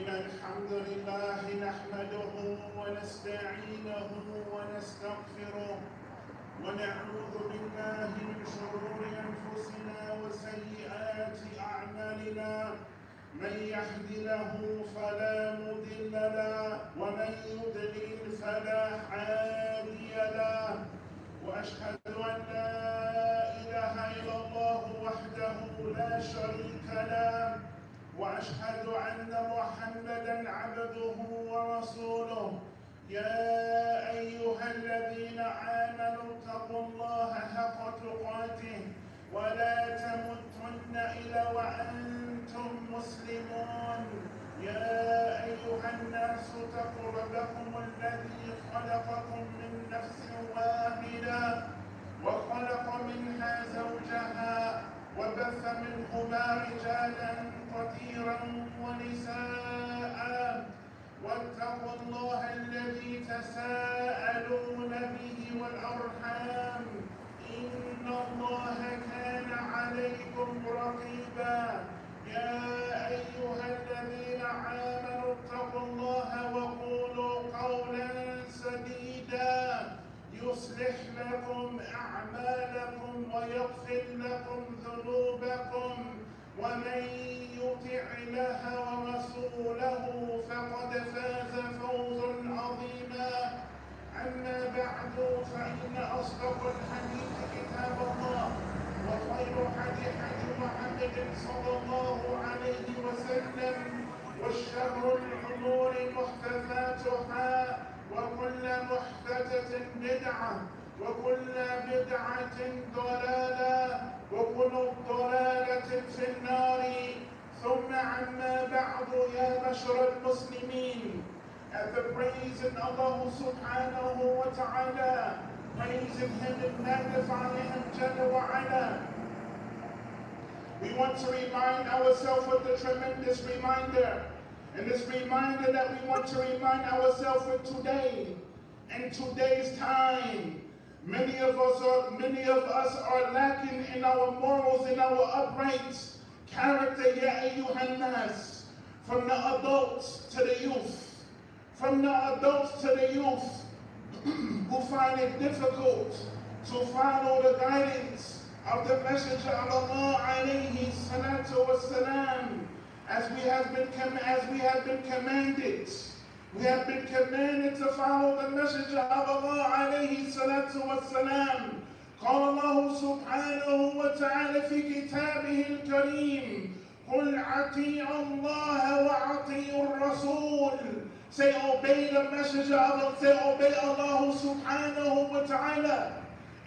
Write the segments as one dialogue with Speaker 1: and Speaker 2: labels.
Speaker 1: إن الحمد لله نحمده ونستعينه ونستغفره ونعوذ بالله من شرور أنفسنا وسيئات أعمالنا من يهد له فلا مضل له ومن يضلل فلا هادي له وأشهد أن لا إله إلا الله وحده لا شريك له وأشهد أن محمدا عبده ورسوله يا أيها الذين آمنوا اتقوا الله حق تقاته ولا تموتن إلا وأنتم مسلمون يا أيها الناس اتقوا ربكم الذي خلقكم من نفس واحدة وخلق منها زوجها وبث منهما رجالا كثيرا ونساء واتقوا الله الذي تساءلون به والأرحام إن الله كان عليكم رقيبا يا أيها الذين آمنوا اتقوا الله وقولوا قولا سديدا يصلح لكم أعمالكم ويغفر لكم ذنوبكم ومن يطع الله ورسوله فقد فاز فوزا عظيما أما بعد فإن أصدق الحديث كتاب الله وخير حديث محمد صلى الله عليه وسلم وشر الأمور محدثاتها وكل محدثة بدعة وكل بدعة ضلالة وكل ضلالة في النار ثم عما بعد يا بشر المسلمين. At the praise in Allah subhanahu wa ta'ala, praising Him and magnifying Him Jalla wa ala. We want to remind ourselves of the tremendous reminder. And this reminder that we want to remind ourselves of today, and today's time. Many of us are lacking in our morals, in our upright character, ya ayyuhan nas. From the adults to the youth. From the adults to the youth who find it difficult to follow the guidance of the Messenger of Allah alayhi salatu wassalam. As we have been commanded. We have been commanded to follow the Messenger of Allah alayhi salatu wassalam. قال الله سبحانه وتعالى في كتابه الكريم قل أطيعوا الله وأطيعوا الرسول. Say obey the Messenger of Allah. Say obey Allah subhanahu wa ta'ala.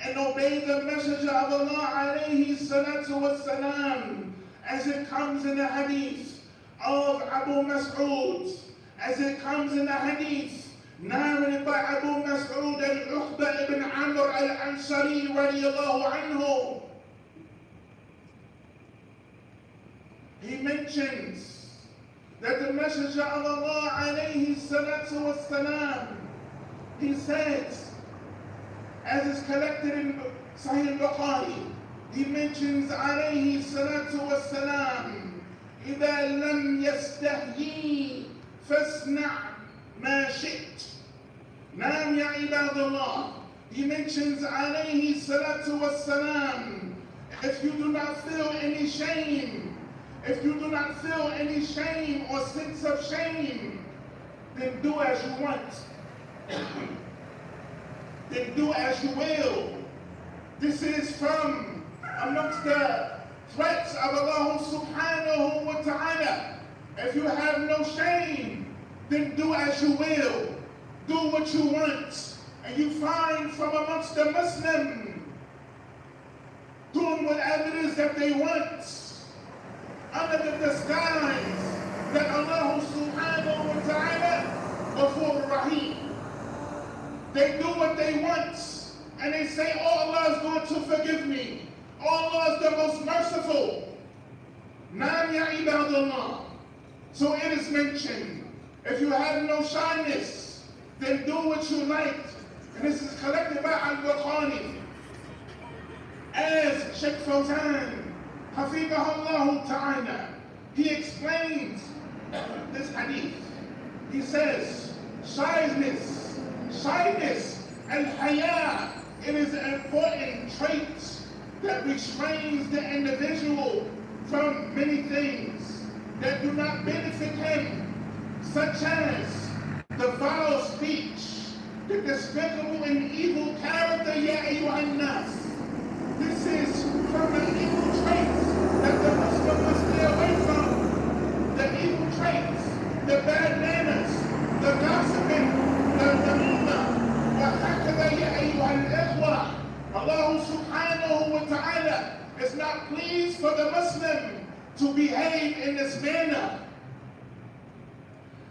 Speaker 1: And obey the Messenger of Allah alayhi salatu wassalam. As it comes in the hadith of Abu Mas'ud, as it comes in the hadith narrated by Abu Mas'ud al-Uqba ibn Amr al-Ansari radiyallahu anhu, he mentions that the Messenger of Allah alayhi salatu wassalam, he says, as is collected in Sahih Bukhari, he mentions alayhi salatu wassalam, إذا لم يستحيي فاصنع ما شئت. نعم يا عباد الله. He mentions alayhi salatu wassalam, if you do not feel any shame, if you do not feel any shame or sense of shame, then do as you want. Then do as you will. This is from amongst the threats of Allah subhanahu wa ta'ala. If you have no shame, then do as you will. Do what you want. And you find from amongst the Muslims doing whatever it is that they want under the disguise that Allah subhanahu wa ta'ala Ghafur Rahim. They do what they want and they say, oh, Allah is going to forgive me. Allah is the most merciful. Naam ya ibadallah. So it is mentioned, if you have no shyness, then do what you like. And this is collected by Al-Bukhari. As Sheikh Fawzan, Hafidahullah Ta'ala, he explains this hadith. He says, shyness, al-haya, it is an important trait that restrains the individual from many things that do not benefit him, such as the vile speech, the despicable and evil character, ya ayyuhan nas. This is from the evil traits that the Muslim must stay away from. The evil traits, the bad manners, the gossiping, the namima. وَهَكَذَا يَا أَيُّهَا الْإِخْوَةِ. Allah subhanahu wa ta'ala is not pleased for the Muslim to behave in this manner.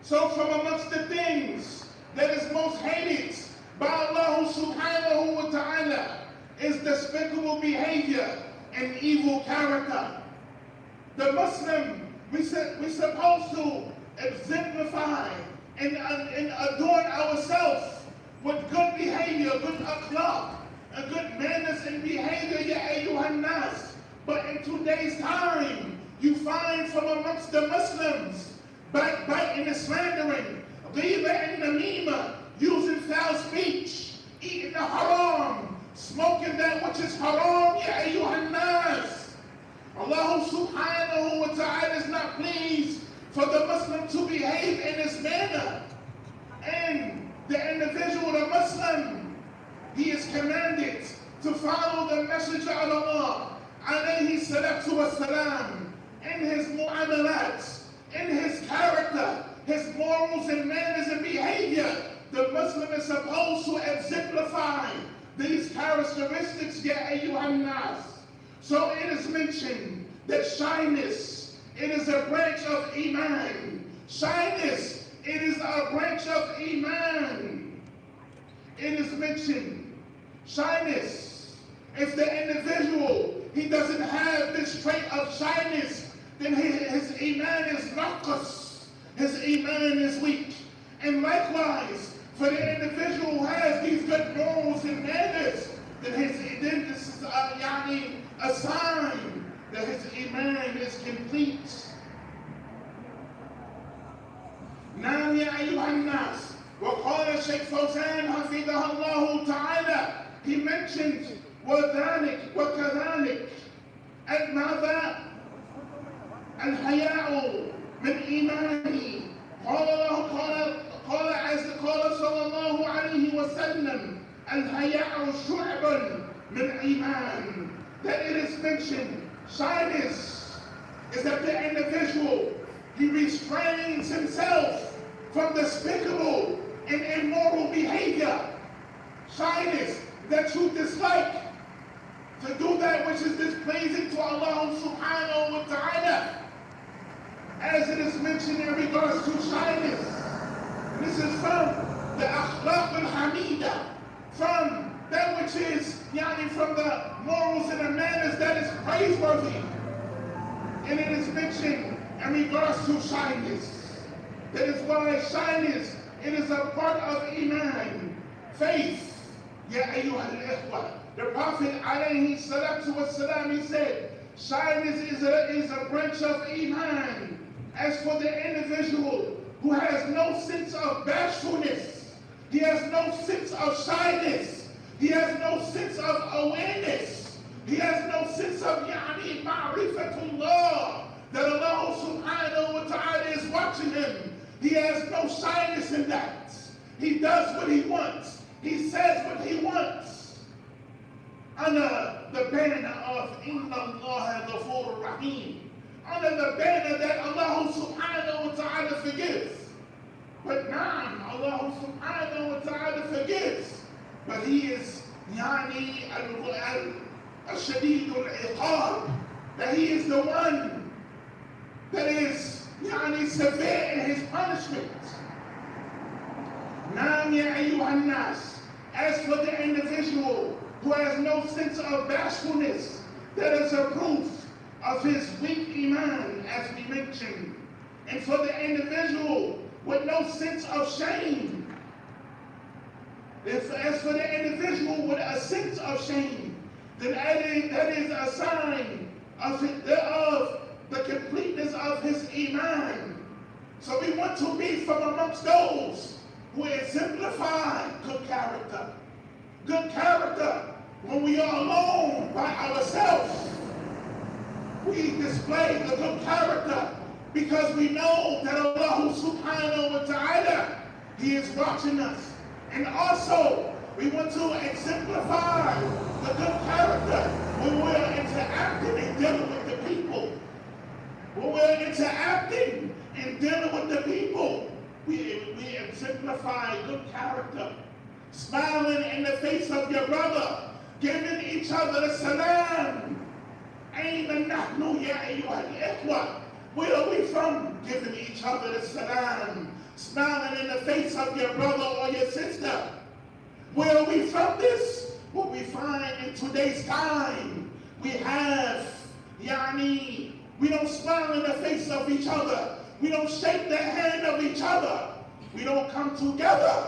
Speaker 1: So from amongst the things that is most hated by Allah subhanahu wa ta'ala is despicable behavior and evil character. The Muslim, we're supposed to exemplify and adorn ourselves with good behavior, good akhlaq, and good manners and behavior, ya ayyuhan nas. But in today's time, you find from amongst the Muslims backbiting and slandering, ghiba and namima, using foul speech, eating the haram, smoking that which is haram, ya ayyuhan nas. Allah subhanahu wa ta'ala is not pleased for the Muslim to behave in this manner. And the individual, the Muslim, he is commanded to follow the messenger of Allah, alayhi salatu wassalam, in his mu'amalat, in his character, his morals and manners and behavior. The Muslim is supposed to exemplify these characteristics, ya ayyuhan nas. So it is mentioned that shyness, it is a branch of Iman. Shyness, it is a branch of Iman. It is mentioned, shyness, if the individual, he doesn't have this trait of shyness, then his Iman is naqas, his Iman is weak. And likewise, for the individual who has these good morals and manners, then this is a sign that his Iman is complete. نعم يا أيها الناس. وقال الشيخ فوزان حفظه الله تعالى, he mentioned وذلك وكذلك ماذا؟ الحياء من إيماني. قال صلى الله عليه وسلم الحياء شعب من إيمان. That it is mentioned, shyness is that the individual, he restrains himself from despicable and immoral behavior. Shyness, that you dislike to do that which is displeasing to Allah subhanahu wa ta'ala. As it is mentioned in regards to shyness, this is from the akhlaq al-hamida, from that which is from the morals and the manners that is praiseworthy. And it is mentioned in regards to shyness. That is why shyness, it is a part of Iman, faith. Ya ayyuha al-ikhwa. The Prophet alayhi salatu wassalam, he said, shyness is a branch of Iman. As for the individual who has no sense of bashfulness, he has no sense of shyness, he has no sense of awareness, he has no sense of ma'rifatullah, that Allah subhanahu wa ta'ala is watching him. He has no shyness in that. He does what he wants. He says what he wants. Under the banner of Inna Allah Ghafur Rahim. Under the banner that Allah subhanahu wa ta'ala forgives. But na'am, Allah subhanahu wa ta'ala forgives. But he is al-shadid al-iqab. That he is the one that is severe in his punishment. Na'am ya ayyuhan nas. As for the individual who has no sense of bashfulness, that is a proof of his weak Iman, as we mentioned. And for the individual with no sense of shame, as for the individual with a sense of shame, then that is a sign of the completeness of his Iman. So we want to be from amongst those who exemplify good character. Good character when we are alone by ourselves. We display the good character because we know that Allah subhanahu wa ta'ala, He is watching us. And also, we want to exemplify the good character when we're interacting and dealing with the people. When we're interacting and dealing with the people, we exemplify good character. Smiling in the face of your brother, giving each other the salam. Aina nahnu ya ayyuha al-ikhwa. Where are we from? Giving each other the salam. Smiling in the face of your brother or your sister. Where are we from this? What we find in today's time, we have, we don't smile in the face of each other. We don't shake the hand of each other. We don't come together.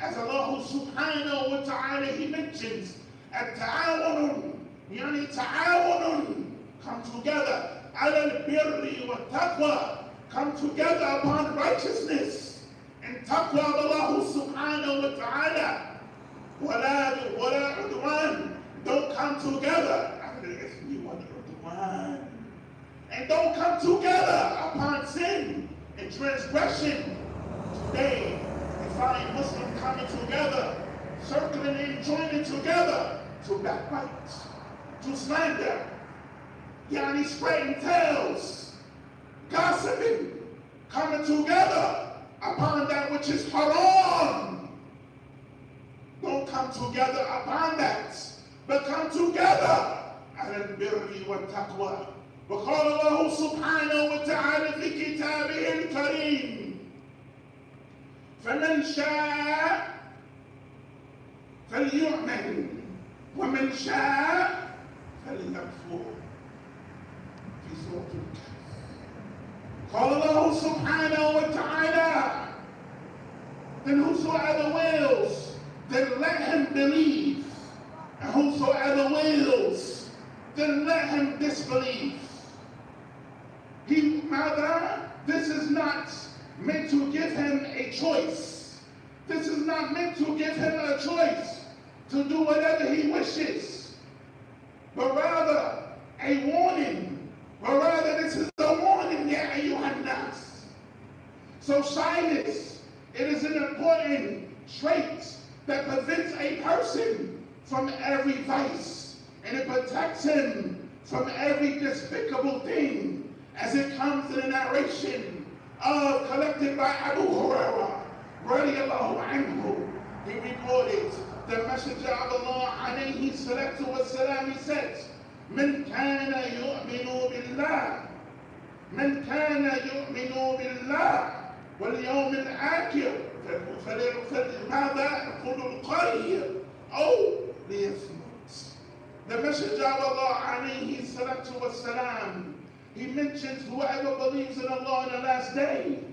Speaker 1: As Allah subhanahu wa ta'ala, He mentions, at-ta'awunun, ta'awunun, come together, ala al-birri wa taqwa, come together upon righteousness and taqwa of Allah subhanahu wa ta'ala. Wala udwan, don't come together, and don't come together upon sin and transgression. Today, we find Muslims coming together, circling and joining together to backbite, to slander, spreading tales, gossiping, coming together upon that which is haram. Don't come together upon that, but come together على البر والتقوى. وقال الله سبحانه وتعالى في كتابه الكريم فمن شاء فليؤمن ومن شاء فليكفر. في سورة الكهف قال الله سبحانه وتعالى, then whosoever wills, then let him believe, and whosoever wills, then let him disbelieve. This is not meant to give him a choice. This is not meant to give him a choice to do whatever he wishes, but rather a warning. But rather this is a warning, ya ayyuhan nas. So shyness, it is an important trait that prevents a person from every vice, and it protects him from every despicable thing, as it comes in the narration collected by Abu Hurairah radiyallahu anhu. He reported, the Messenger of Allah alayhi salatu wassalam, he said, من كان يؤمن بالله من كان يؤمن بالله واليوم الآخر فلماذا يقول الخير أو ليصمت. The Messenger of Allah alayhi salatu wassalam, he mentions whoever believes in Allah in the last day,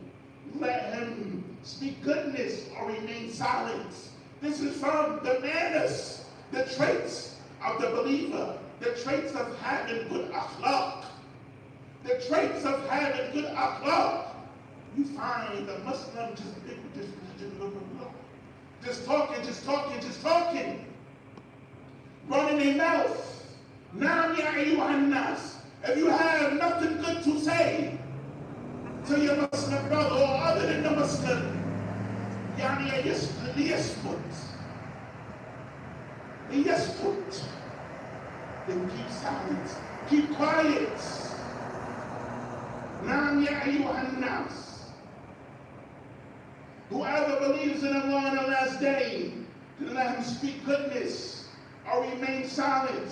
Speaker 1: let him speak goodness or remain silent. This is from the manners, the traits of the believer, the traits of having good akhlaq. The traits of having good akhlaq. You find the Muslim just talking, running their mouth. Naam ya ayyuhan nas. If you have nothing good to say to your Muslim brother or other than the Muslim, liyasfut, then keep silent, keep quiet. Naam ya ayyuhan nas. Whoever believes in Allah on the last day, then let him speak goodness or remain silent.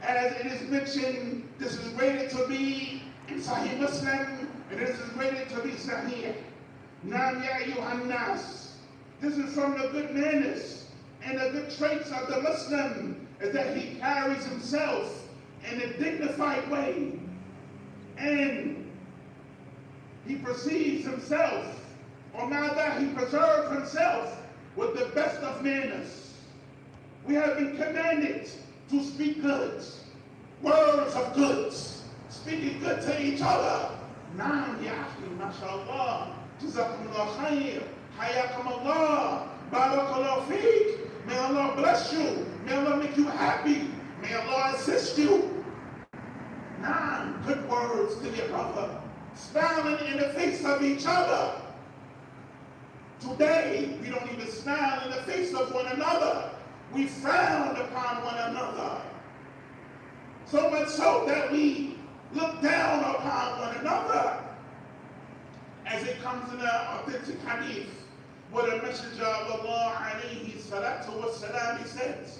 Speaker 1: As it is mentioned, this is rated to be in Sahih Muslim, and this is rated to be Sahih. Naam ya ayyuhan nas. This is from the good manners and the good traits of the Muslim, is that he carries himself in a dignified way, and he perceives himself, or rather he preserves himself with the best of manners. We have been commanded to speak good, words of good, speaking good to each other, نعم يا أخي ما شاء الله. جزاكم الله خير. حياكم Allah. Barakallahu feek. May Allah bless you. May Allah make you happy. May Allah assist you. Nah, good words to your brother. Smiling in the face of each other. Today, we don't even smile in the face of one another. We frown upon one another. So much so that we look down upon one another. As it comes in the authentic hadith, where the Messenger of Allah alayhi salatu wassalam, he says,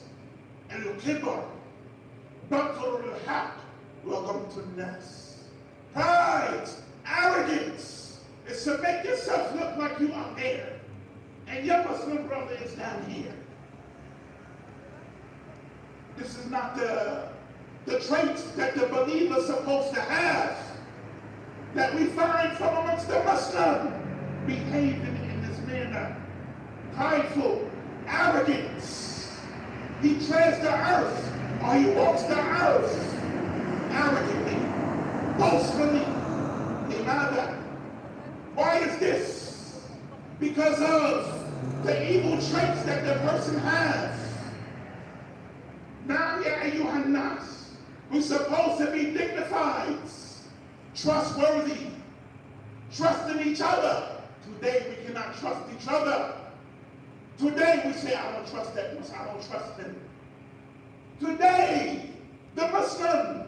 Speaker 1: Al-Kibr, Batur al-Haq, wa Ghamtu al-Nas. Pride, arrogance, is to make yourself look like you are there. And your Muslim brother is down here. This is not the traits that the believer is supposed to have, that we find from amongst the Muslim, behaving in this manner. Prideful, arrogance. He treads the earth, or he walks the earth arrogantly, boastfully. Imagine. Why is this? Because of the evil traits that the person has. Now, ya ayyuhan nas, we're supposed to be dignified, trustworthy, trusting each other. Today we cannot trust each other. Today we say, I don't trust that Muslim, I don't trust him. Today, the Muslim,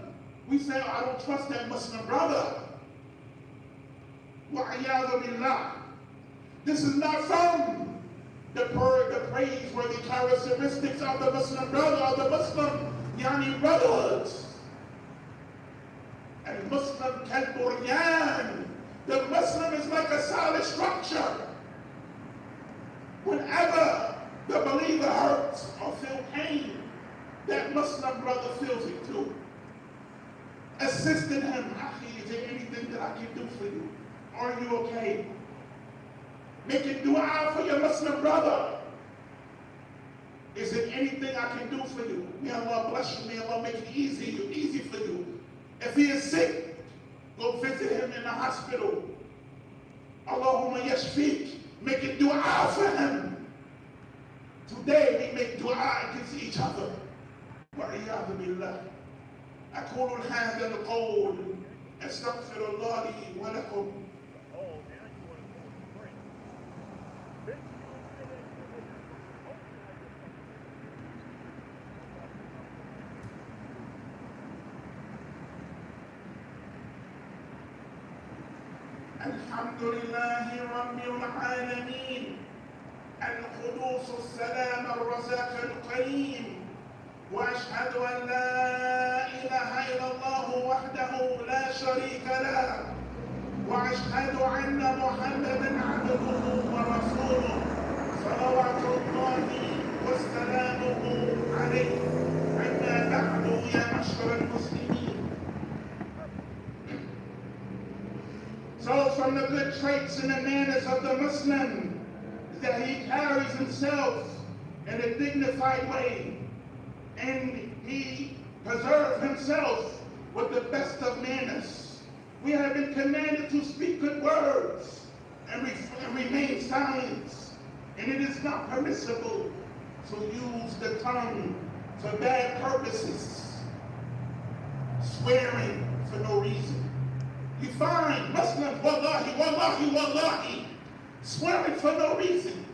Speaker 1: we say, I don't trust that Muslim brother. Wa'iyadu billah. This is not from the praiseworthy characteristics of the Muslim brother, of the Muslim yani brotherhood. And Muslim kalburyan. The Muslim is like a solid structure. Whenever the believer hurts or feels pain, that Muslim brother feels it too. Assisting him, Akhi, is there anything that I can do for you? Are you okay? Making dua for your Muslim brother. Is there anything I can do for you? May Allah bless you. May Allah make it easy for you. If he is sick, go visit him in the hospital. Allahumma yashfiq. Make it dua for him. Today we make dua against each other. وَعِيَاذُ بِاللَّهِ. أقول هذا القول أستغفر الله لي ولكم. الحمد لله رب العالمين القدوس السلام الرزاق الكريم وأشهد أن لا إله إلا الله وحده لا شريك له وأشهد أن محمدا عبده ورسوله صلوات الله وسلامه عليه. أما بعد يا معشر المسلمين. So from the good traits and the manners of the Muslim is that he carries himself in a dignified way, and he preserves himself with the best of manners. We have been commanded to speak good words and remain silent, and it is not permissible to use the tongue for bad purposes, swearing for no reason. You find Muslims, wallahi, wallahi, wallahi, swearing for no reason.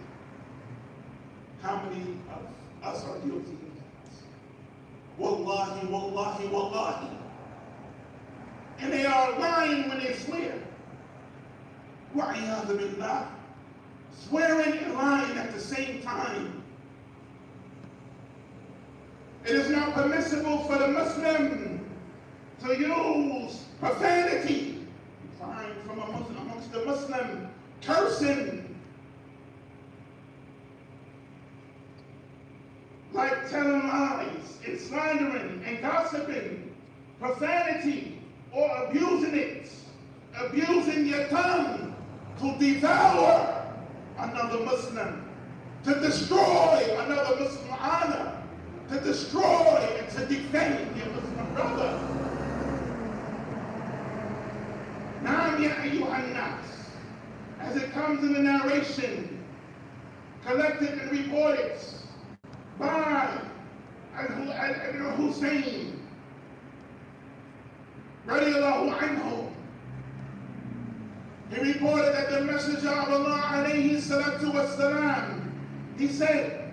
Speaker 1: How many of us are guilty of that? Wallahi, wallahi, wallahi. And they are lying when they swear. Wa'iyadu billah. Swearing and lying at the same time. It is not permissible for the Muslim to use profanity. You find from amongst the Muslim cursing, like telling lies and slandering and gossiping, profanity or abusing it, abusing your tongue to devour another Muslim, to destroy another Muslim honor, to destroy and to defame your Muslim brother. Now Naam ya ayyuhan nas. As it comes in the narration, collected and reported by Al-Hussein, radiallahu anhu. He reported that the Messenger of Allah, alayhi salatu wassalam, he said,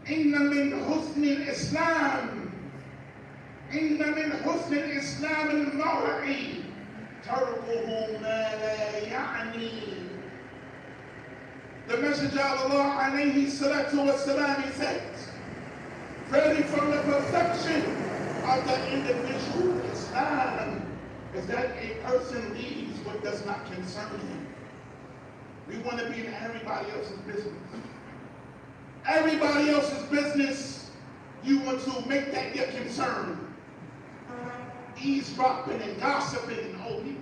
Speaker 1: Inna min husn al-Islam, Inna min husn al-Islam al-mar'i, tarkuhu ma la ya'ni. The Messenger of Allah, alayhi salatu wassalam, he said, really from the perfection of the individual Islam is that a person leaves what does not concern him. We want to be in everybody else's business. Everybody else's business, you want to make that your concern. Eavesdropping and gossiping and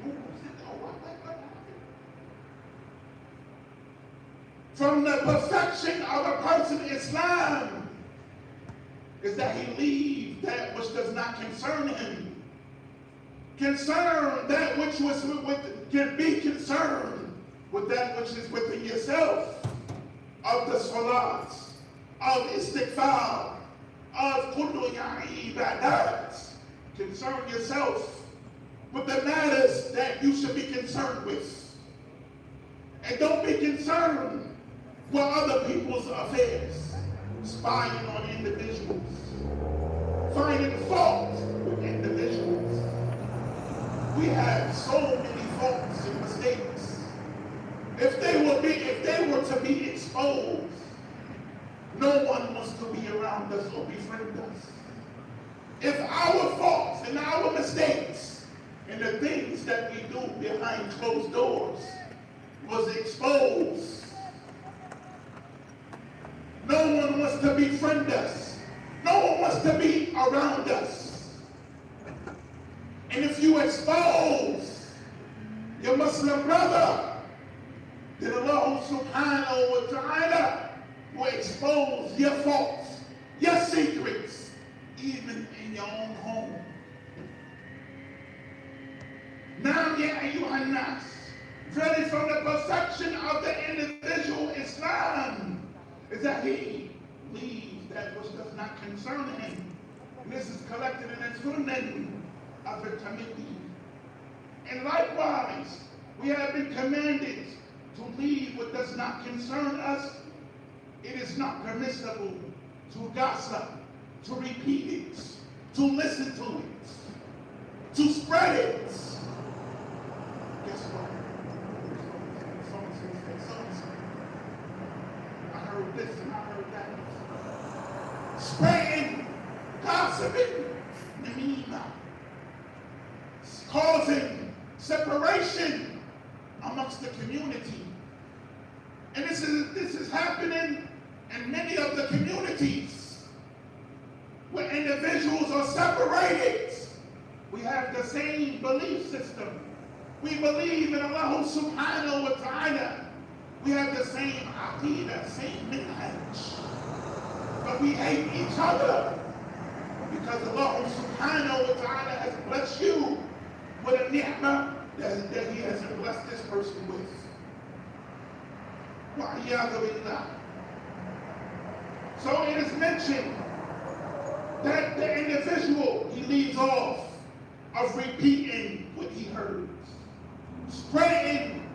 Speaker 1: from the perfection of a person in Islam is that he leaves that which does not concern him. Concern that which can be concerned with that which is within yourself, of the salats, of istighfar, of kullu ibadat. Concern yourself with the matters that you should be concerned with. And don't be concerned with other people's affairs, spying on individuals, finding fault with individuals. We have so many faults and mistakes. If they were to be exposed, no one wants to be around us or befriend us. If our faults and our mistakes and the things that we do behind closed doors was exposed, no one wants to befriend us. No one wants to be around us. And if you expose your Muslim brother, then Allah subhanahu wa ta'ala will expose your faults, your secrets, even in your own home. Now, ya ayyuhan nas, really from the perfection of the individual Islam is that he leaves that which does not concern him. And this is collected in the Sunan of the Tirmidhi. And likewise, we have been commanded to leave what does not concern us. It is not permissible to gossip, to repeat it, to listen to it, to spread it. Guess what? So-and-so said so-and-so. I heard this and I heard that. Spreading, gossiping, namima, causing separation amongst the community. And this is happening in many of the communities where individuals are separated. We have the same belief system. We believe in Allah subhanahu wa ta'ala. We have the same aqidah, same minhaj. But we hate each other because Allah subhanahu wa ta'ala has blessed you with a ni'mah that He hasn't blessed this person with. So it is mentioned that the individual, he leaves off of repeating what he heard, spreading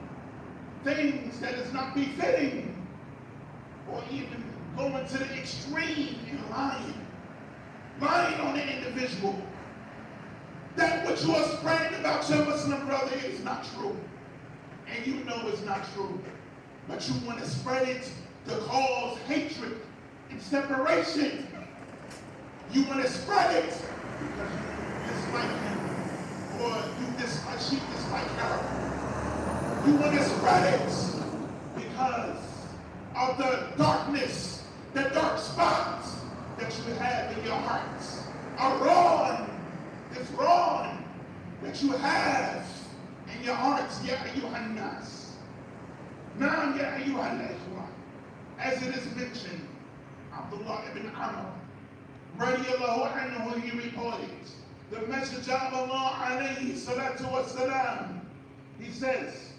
Speaker 1: things that is not befitting, or even going to the extreme in lying on the individual. That what you are spreading about your Muslim brother is not true, and you know it's not true, but you want to spread it to cause hatred and separation. You want to spread it because you dislike him, or she dislike her. You want to spread it because of the darkness, the dark spots that you have in your hearts. This wrong that you have in your hearts, ya ayyuhan nas. Now, ya ayyuhan ikhwan, as it is mentioned, Abdullah ibn Amr, radiallahu anhu, he reported The Messenger of Allah alayhi salatu wassalam, he says,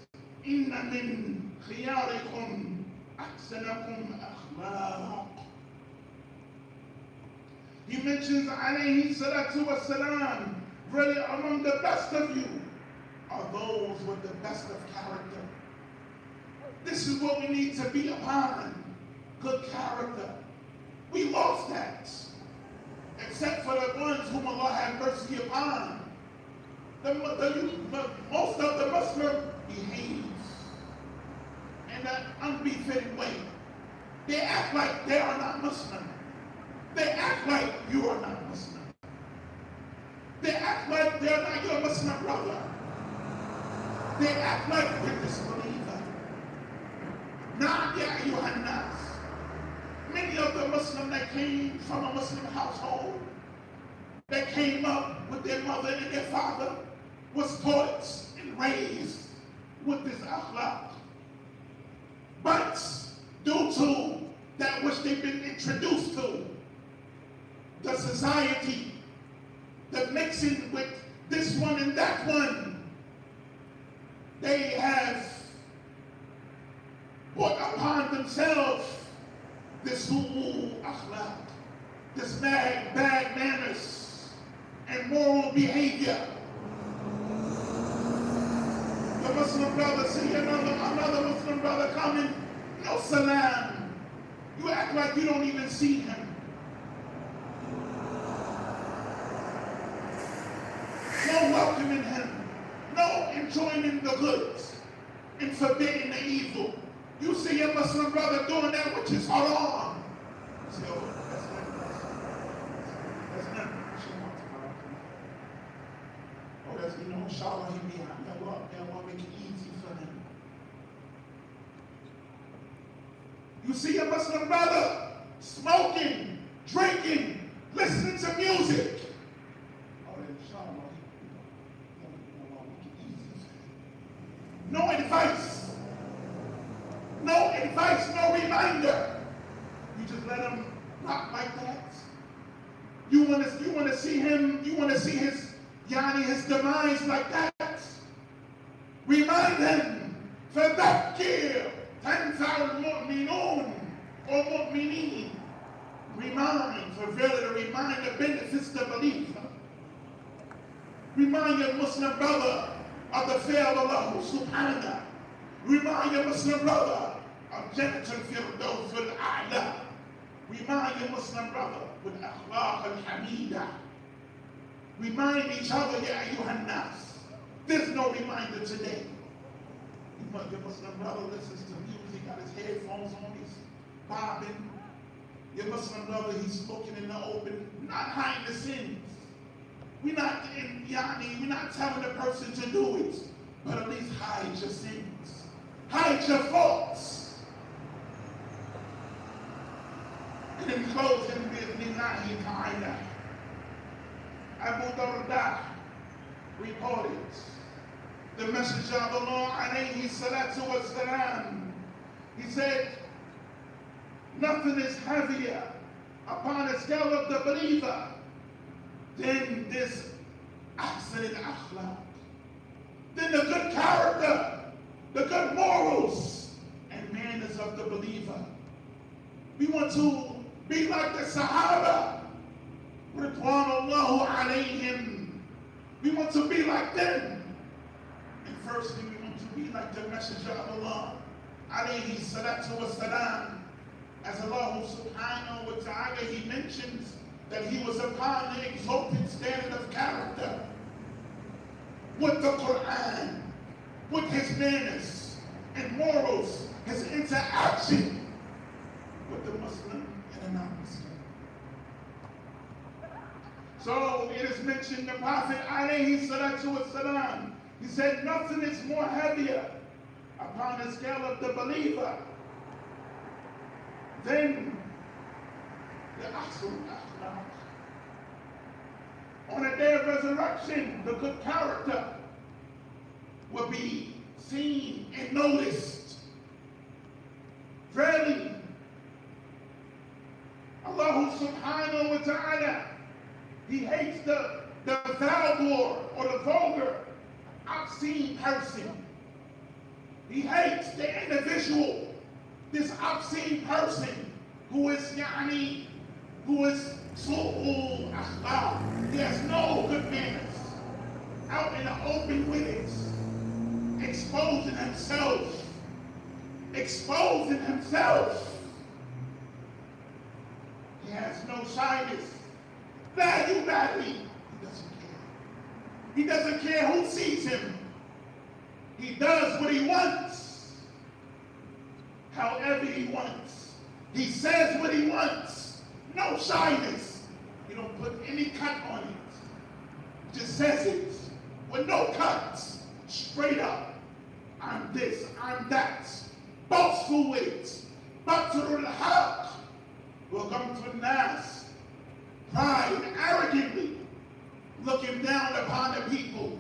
Speaker 1: Inna min khiyarikum ahsanakum akhlaq. He mentions alayhi salatu wassalam, really among the best of you are those with the best of character. This is what we need to be upon, good character. We lost that, except for the ones whom Allah had mercy upon. Most of the Muslim behaves in an unbefitting way. They act like they are not Muslim. They act like you are not Muslim. They act like they're not your Muslim brother. They act like they're disbeliever. Now, ya ayyuhan nas, many of the Muslims that came from a Muslim household, that came up with their mother and their father, was taught and raised with this akhlaq. But due to that which they've been introduced to, the society, the mixing with this one and that one, they have put upon themselves this akhlaq, this bad manners and moral behavior. The Muslim brother see another Muslim brother coming, no salam. You act like you don't even see him. No welcoming him, no enjoying the goods and forbidding the evil. You see your Muslim brother doing that which is haram. You say, oh, that's not. Oh, that's, inshallah, he be happy. Allah make it easy for him. You see your Muslim brother smoking, drinking, listening to music. Oh, inshallah, Allah make it easy for him. No advice. No advice, no reminder. You just let him rock like that. You want to see him, you want to see his demise like that. Remind him, فَذَكِّرْ تَنْفَعُ الْمُؤْمِنُونَ or mu'mineen. Remind, for really to remind the benefits the believer. Remind your Muslim brother of the fear of Allah subhanahu. Remind your Muslim brother of Jannatul Firdaus al-A'la. Remind your Muslim brother with akhlaq al-hamida. Remind each other, ya ayyuhan nas. There's no reminder today. Your Muslim brother listens to music, got his headphones on, he's bobbing. Your Muslim brother, he's smoking in the open, not hiding the sins. We're not telling the person to do it, but at least hide your sins. Hide your faults. And in closing, bi'idhnillahi ta'ala, Abu Darda reported, the Messenger of Allah alayhi salatu wassalam, he said, nothing is heavier upon the scale of the believer than this ahsan al-akhlaq, than the good character, the good morals and manners of the believer. We want to be like the Sahaba, Ridwanullahu alayhim. We want to be like them. And firstly, we want to be like the Messenger of Allah, alayhi salatu wassalam. As Allah subhanahu wa ta'ala, he mentions that he was upon the exalted standard of character with the Quran, with his manners and morals, his interaction with the Muslim and the non-Muslim. So it is mentioned the Prophet alayhi salatu wassalam, he said nothing is more heavier upon the scale of the believer than the ahsan akhlaq. On the day of resurrection, the good character will be seen and noticed. Verily, Allah subhanahu wa ta'ala, he hates the the vulgar or the vulgar, obscene person. He hates the individual, this obscene person who is su'ul akhlaq. He has no good manners. Out in the open with it, exposing himself. Exposing himself. He has no shyness. Value badly. He doesn't care. He doesn't care who sees him. He does what he wants. However he wants. He says what he wants. No shyness. He don't put any cut on it. Just says it with no cuts. Straight up. I'm this, I'm that. Boastful with it. Batrul haq. Welcome to Nas. Pride, arrogantly looking down upon the people.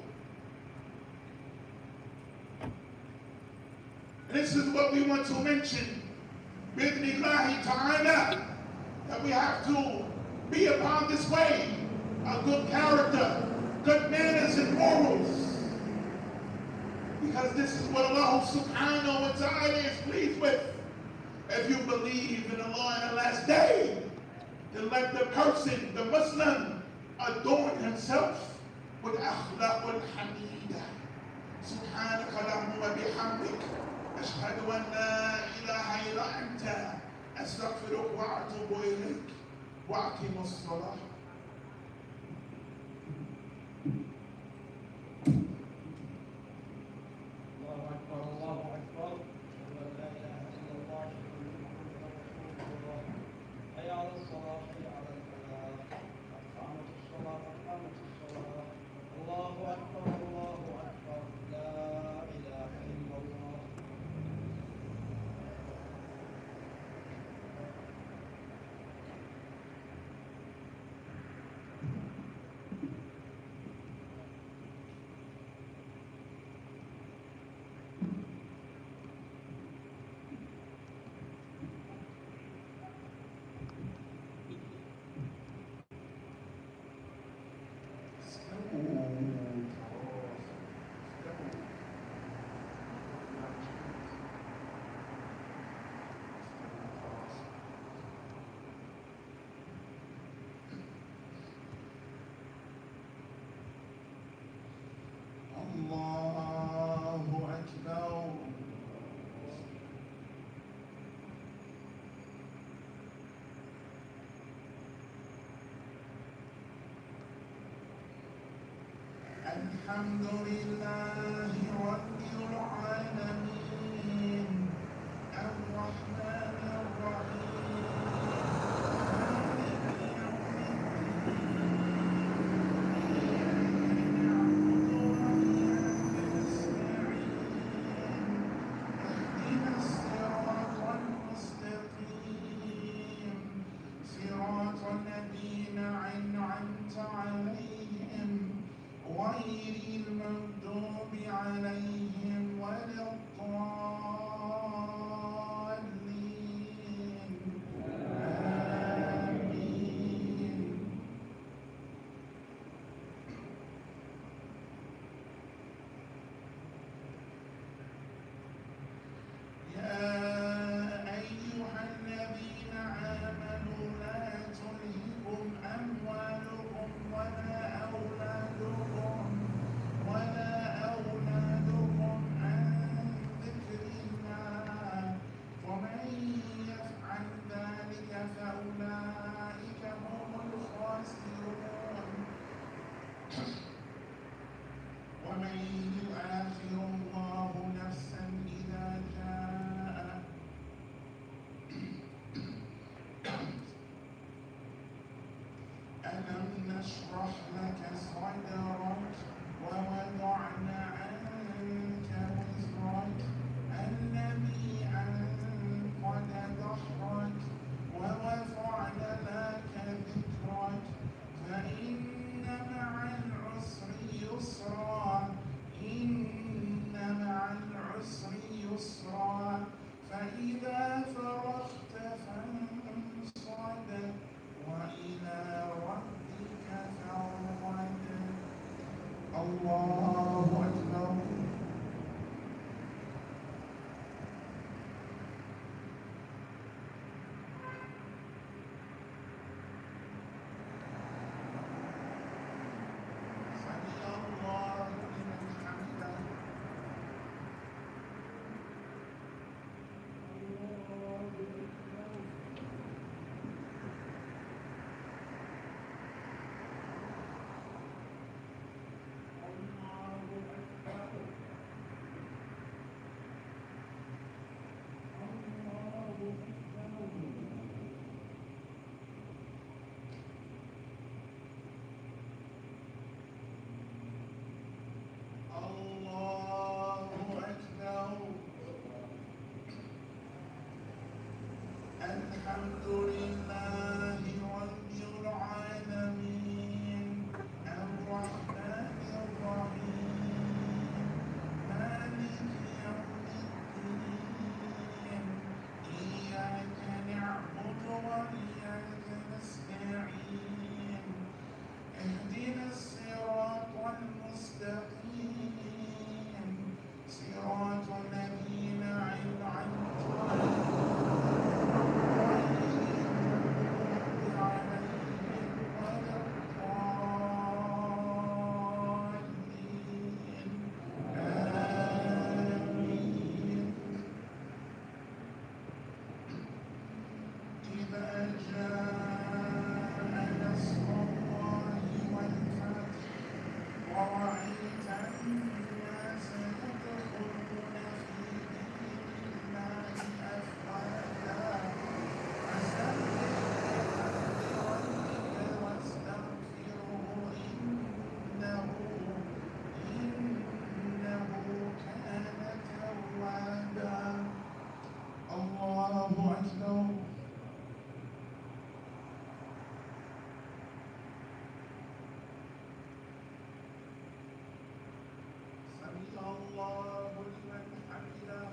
Speaker 1: This is what we want to mention. Bidnillahi ta'ala, that we have to be upon this way. A good character, good manners and morals. Because this is what Allah subhanahu wa ta'ala is pleased with. If you believe in Allah in the last day, then let the person, the Muslim, adorn himself with akhlaq al-hamida. Subhanaka Allahumma wa bihamdik. Ashhadu an la ilaha illa anta. Astaghfiruka wa atubu ilayk. Wa aqimus salah. Allahu Akbar. Alhamdulillahi Rabbil Alameen. Ar-Rahman غير المغضوب عليهم ولا الضالين آمين. يا أيها الذين آمنوا لا تلهكم أموالكم ولا أولادكم عن ذكر الله ومن يفعل ذلك فأولئك هم الخاسرون. ومن يؤاخر الله نفسا إذا جاء ألم نشرح لك صدرك ووضعنا عنك وزرك الذي أنقض ظهرك ورفعنا لك ذكرك فإن مع العسر يسرا إن الله أكبر. سمع الله لمن حمده. الله أكبر. الحمد لله رب العالمين الرحمن الرحيم مالك يوم الدين إياك نعبد وإياك نستعين اهدنا الصراط المستقيم صراط الذين أنعمت عليهم ورأيت الناس يدخلون في دين الله أفواجا فسبح بحمد ربك واستغفره إنه كان توابا. الله أكبر. سمع الله لمن حمده.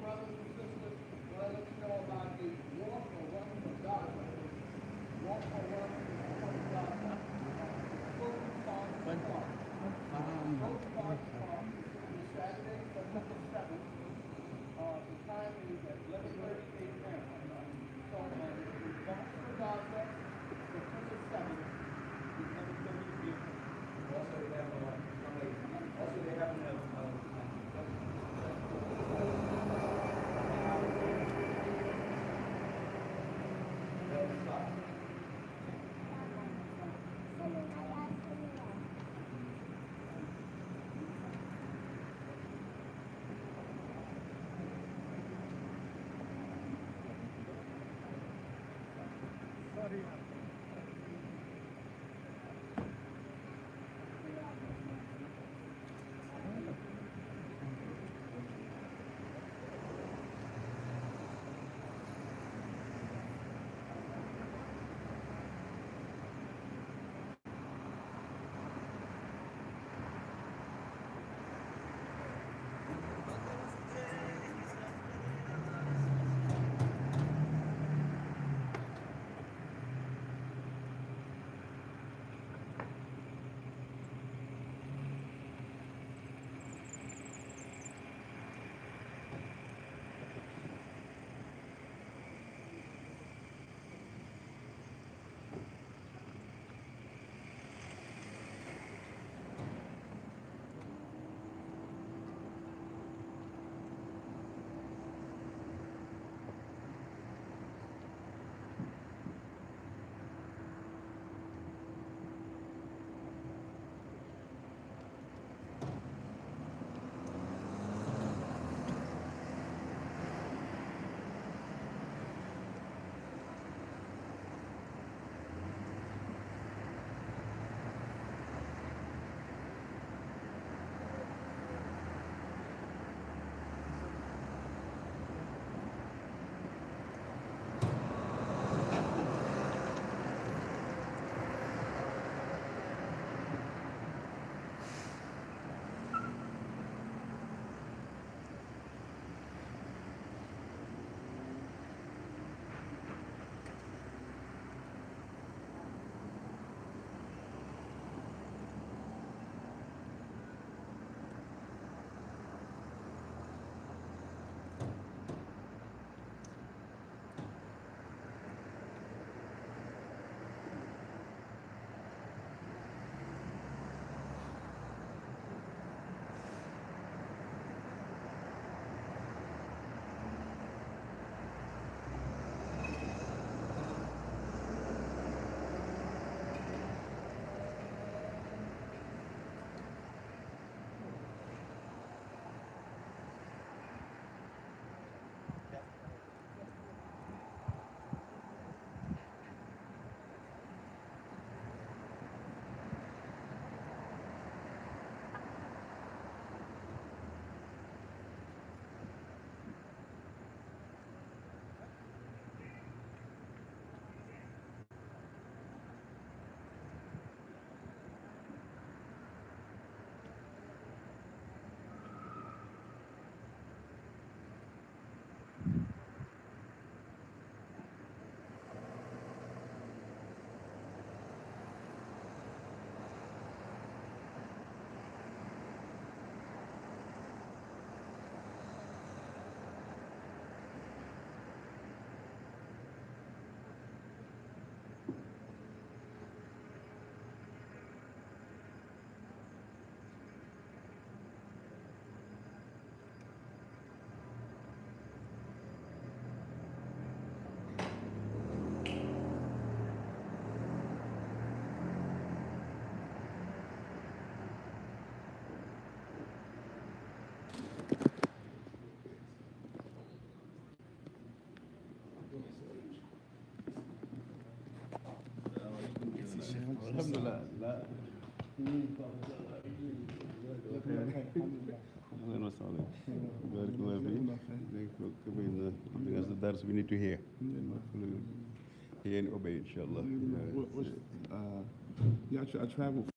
Speaker 2: Brothers and sisters, what I let you know about the walk or run for God. Walk or run for God. Fulton Park Park. Fulton Park Park. This Saturday, September 7th. The time is at 11:30 a.m. So, Walk for God, September 7th. Also, they have
Speaker 3: alhamdulillah. أهلا وسهلا. بارك الله فيك. Because the dars we need to hear. Hear and obey, inshallah.
Speaker 4: Yeah, I traveled